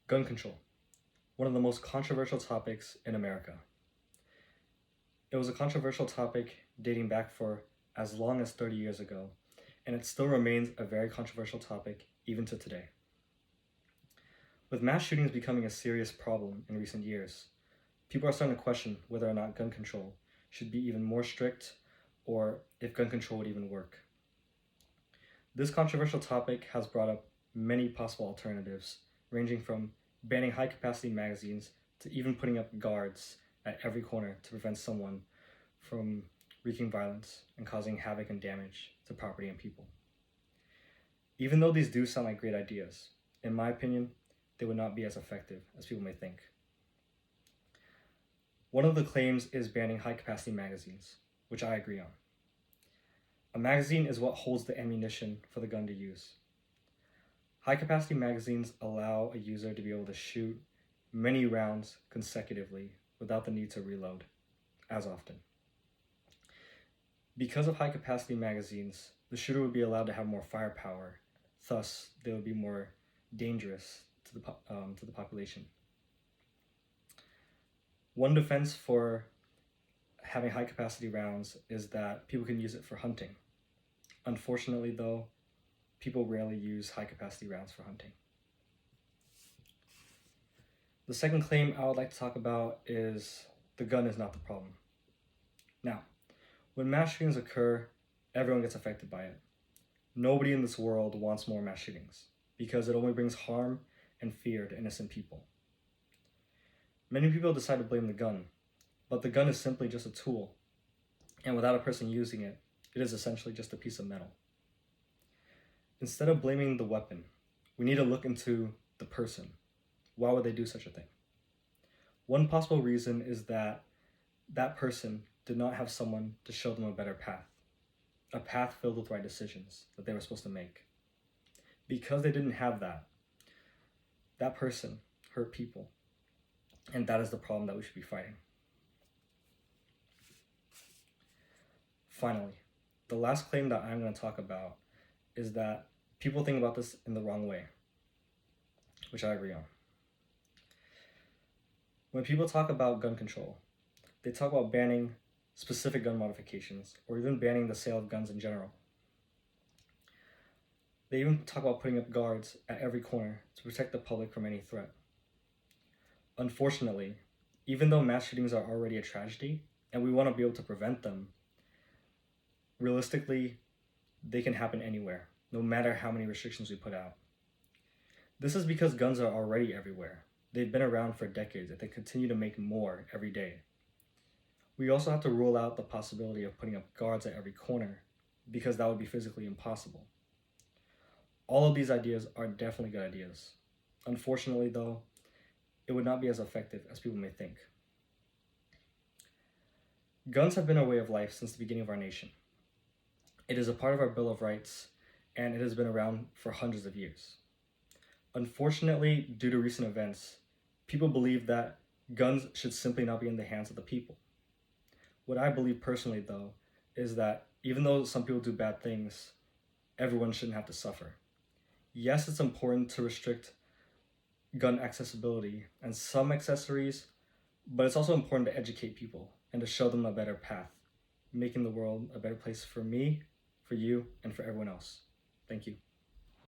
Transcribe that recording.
Gun control, one of the most controversial topics in America. It was a controversial topic dating back for as long as 30 years ago, and it still remains a very controversial topic even to today. With mass shootings becoming a serious problem in recent years, people are starting to question whether or not gun control should be even more strict or if gun control would even work. This controversial topic has brought up many possible alternatives, ranging from banning high-capacity magazines to even putting up guards at every corner to prevent someone from wreaking violence and causing havoc and damage to property and people. Even though these do sound like great ideas, in my opinion, they would not be as effective as people may think. One of the claims is banning high-capacity magazines, which I agree on. A magazine is what holds the ammunition for the gun to use. High-capacity magazines allow a user to be able to shoot many rounds consecutively without the need to reload as often. Because of high-capacity magazines, the shooter would be allowed to have more firepower, thus they would be more dangerous to the population. One defense for having high-capacity rounds is that people can use it for hunting. Unfortunately, though, people rarely use high-capacity rounds for hunting. The second claim I would like to talk about is the gun is not the problem. Now, when mass shootings occur, everyone gets affected by it. Nobody in this world wants more mass shootings because it only brings harm and fear to innocent people. Many people decide to blame the gun, but the gun is simply just a tool, and without a person using it, it is essentially just a piece of metal. Instead of blaming the weapon, we need to look into the person. Why would they do such a thing? One possible reason is that that person did not have someone to show them a better path, a path filled with right decisions that they were supposed to make. Because they didn't have that, that person hurt people, and that is the problem that we should be fighting. Finally, the last claim that I'm going to talk about is that people think about this in the wrong way, which I agree on. When people talk about gun control, they talk about banning specific gun modifications or even banning the sale of guns in general. They even talk about putting up guards at every corner to protect the public from any threat. Unfortunately, even though mass shootings are already a tragedy and we want to be able to prevent them, realistically, they can happen anywhere, no matter how many restrictions we put out. This is because guns are already everywhere. They've been around for decades and they continue to make more every day. We also have to rule out the possibility of putting up guards at every corner because that would be physically impossible. All of these ideas are definitely good ideas. Unfortunately, though, it would not be as effective as people may think. Guns have been a way of life since the beginning of our nation. It is a part of our Bill of Rights, and it has been around for hundreds of years. Unfortunately, due to recent events, people believe that guns should simply not be in the hands of the people. What I believe personally, though, is that even though some people do bad things, everyone shouldn't have to suffer. Yes, it's important to restrict gun accessibility and some accessories, but it's also important to educate people and to show them a better path, making the world a better place for me, for you, and for everyone else. Thank you.